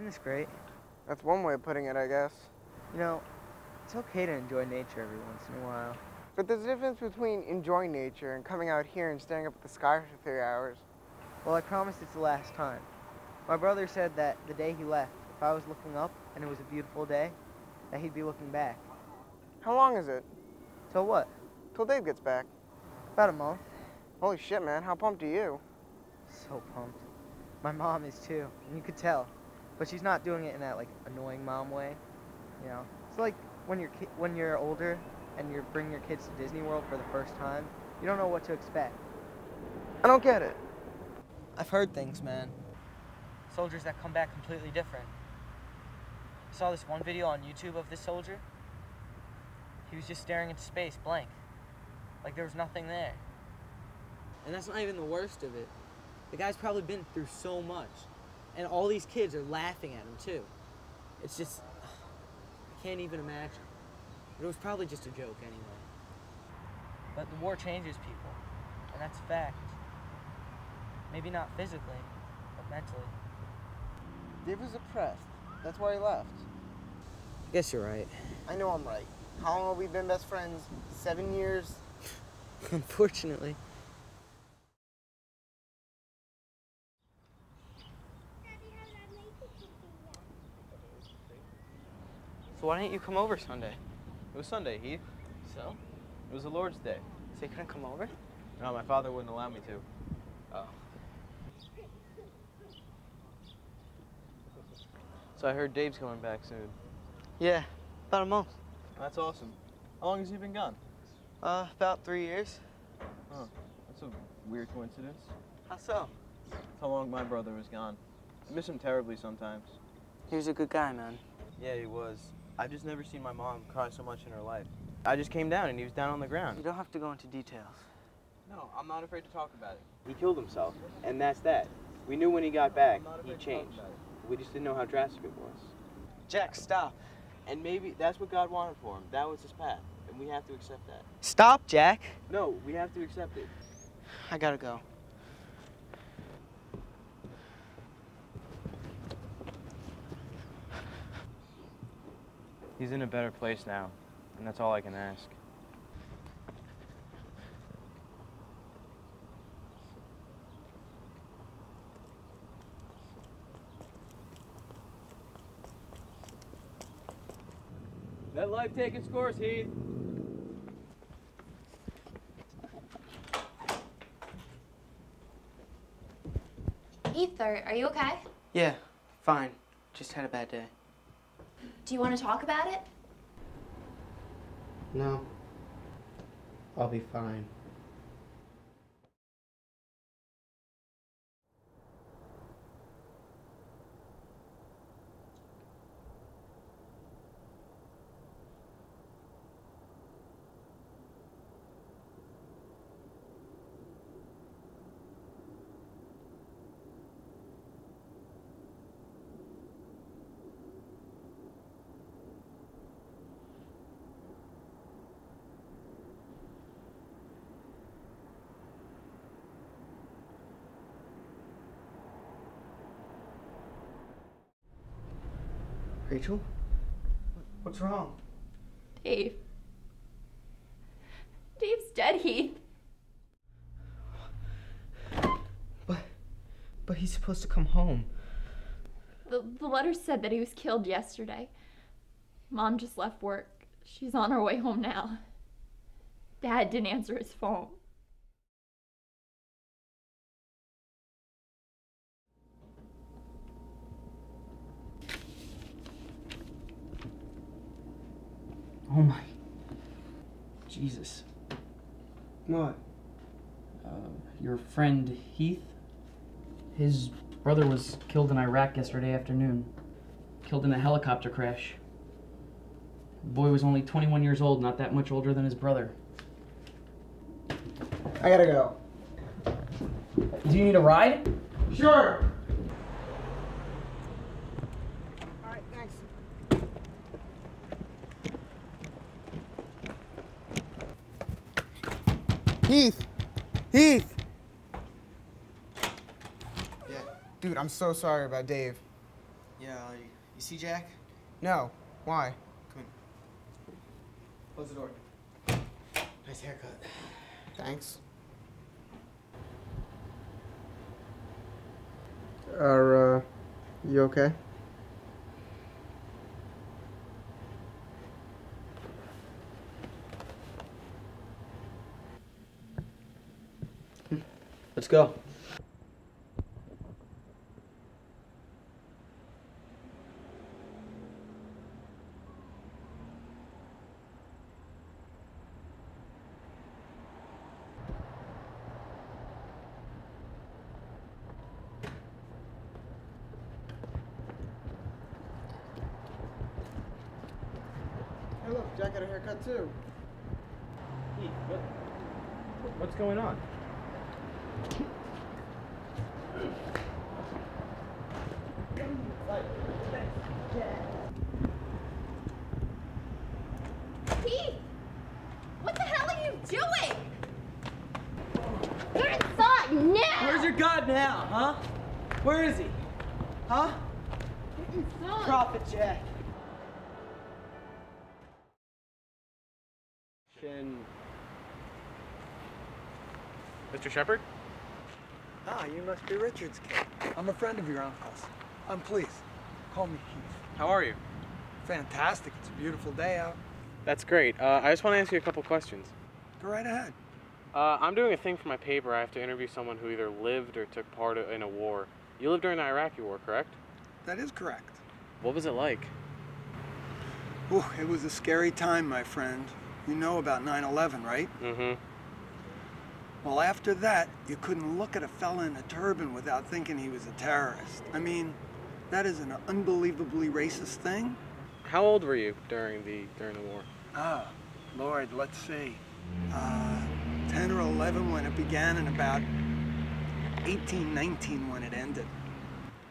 this great? That's one way of putting it, I guess. You know, it's okay to enjoy nature every once in a while. But there's a difference between enjoying nature and coming out here and staring up at the sky for 3 hours. Well, I promise it's the last time. My brother said that the day he left, if I was looking up and it was a beautiful day, that he'd be looking back. How long is it? So what? Till Dave gets back. About a month. Holy shit, man. How pumped are you? So pumped. My mom is too, and you could tell. But she's not doing it in that, like, annoying mom way, you know? It's like when you're older and you're bringing your kids to Disney World for the first time, you don't know what to expect. I don't get it. I've heard things, man. Soldiers that come back completely different. I saw this one video on YouTube of this soldier. He was just staring into space, blank. Like there was nothing there. And that's not even the worst of it. The guy's probably been through so much. And all these kids are laughing at him, too. It's just, I can't even imagine. But it was probably just a joke anyway. But the war changes people, and that's a fact. Maybe not physically, but mentally. Dave was depressed. That's why he left. I guess you're right. I know I'm right. How long have we been best friends? 7 years? Unfortunately. So why didn't you come over Sunday? It was Sunday, Heath. So? It was the Lord's Day. So you couldn't come over? No, my father wouldn't allow me to. Oh. So I heard Dave's coming back soon. Yeah, about a month. That's awesome. How long has he been gone? About 3 years. Huh. That's a weird coincidence. How so? That's how long my brother was gone. I miss him terribly sometimes. He was a good guy, man. Yeah, he was. I've just never seen my mom cry so much in her life. I just came down and he was down on the ground. You don't have to go into details. No, I'm not afraid to talk about it. He killed himself, and that's that. We knew when he got back, he changed. We just didn't know how drastic it was. Jack, stop. And maybe that's what God wanted for him. That was his path, and we have to accept that. Stop, Jack. No, we have to accept it. I gotta go. He's in a better place now, and that's all I can ask. Let life take its course, Heath. Heath, are you okay? Yeah, fine. Just had a bad day. Do you want to talk about it? No. I'll be fine. Rachel? What's wrong? Dave. Dave's dead, Heath. But he's supposed to come home. The letter said that he was killed yesterday. Mom just left work. She's on her way home now. Dad didn't answer his phone. Oh my. Jesus. What? Your friend Heath? His brother was killed in Iraq yesterday afternoon. Killed in a helicopter crash. The boy was only 21 years old, not that much older than his brother. I gotta go. Do you need a ride? Sure! Alright, thanks. Heath! Heath! Yeah, dude, I'm so sorry about Dave. Yeah, you see Jack? No. Why? Come in. Close the door. Nice haircut. Thanks. Are, you okay? Let's go. Hey, look, Jack got a haircut too. Heath, what's going on? Heath! What the hell are you doing? Get inside now! Where's your god now, huh? Where is he? Huh? Get inside! Prophet Jack. Mr. Shepard? Ah, you must be Richard's kid. I'm a friend of your uncle's. Please, call me Heath. How are you? Fantastic. It's a beautiful day out. That's great. I just want to ask you a couple questions. Go right ahead. I'm doing a thing for my paper. I have to interview someone who either lived or took part in a war. You lived during the Iraqi war, correct? That is correct. What was it like? Ooh, it was a scary time, my friend. You know about 9/11, right? Mm-hmm. Well, after that, you couldn't look at a fella in a turban without thinking he was a terrorist. I mean, that is an unbelievably racist thing. How old were you during the war? Ah, Lord, let's see. 10 or 11 when it began and about 18, 19 when it ended.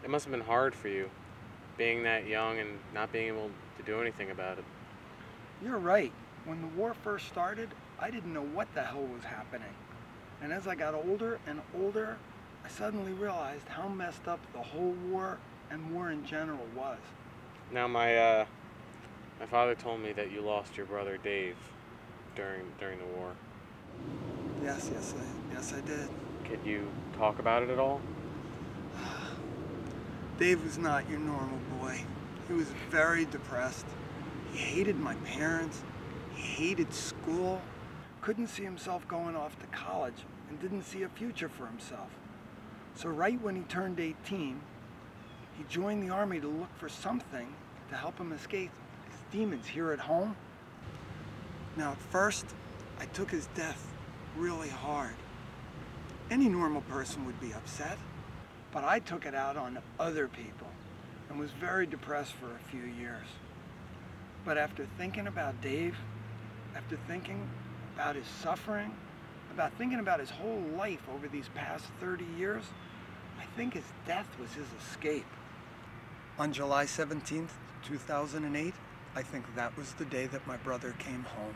It must have been hard for you, being that young and not being able to do anything about it. You're right. When the war first started, I didn't know what the hell was happening. And as I got older and older, I suddenly realized how messed up the whole war and war in general was. Now, my father told me that you lost your brother Dave during the war. Yes, I did. Could you talk about it at all? Dave was not your normal boy. He was very depressed. He hated my parents. He hated school. Couldn't see himself going off to college and didn't see a future for himself. So right when he turned 18, he joined the army to look for something to help him escape his demons here at home. Now at first, I took his death really hard. Any normal person would be upset, but I took it out on other people and was very depressed for a few years. But after thinking about Dave, after thinking about his suffering, about thinking about his whole life over these past 30 years, I think his death was his escape. On July 17th, 2008, I think that was the day that my brother came home.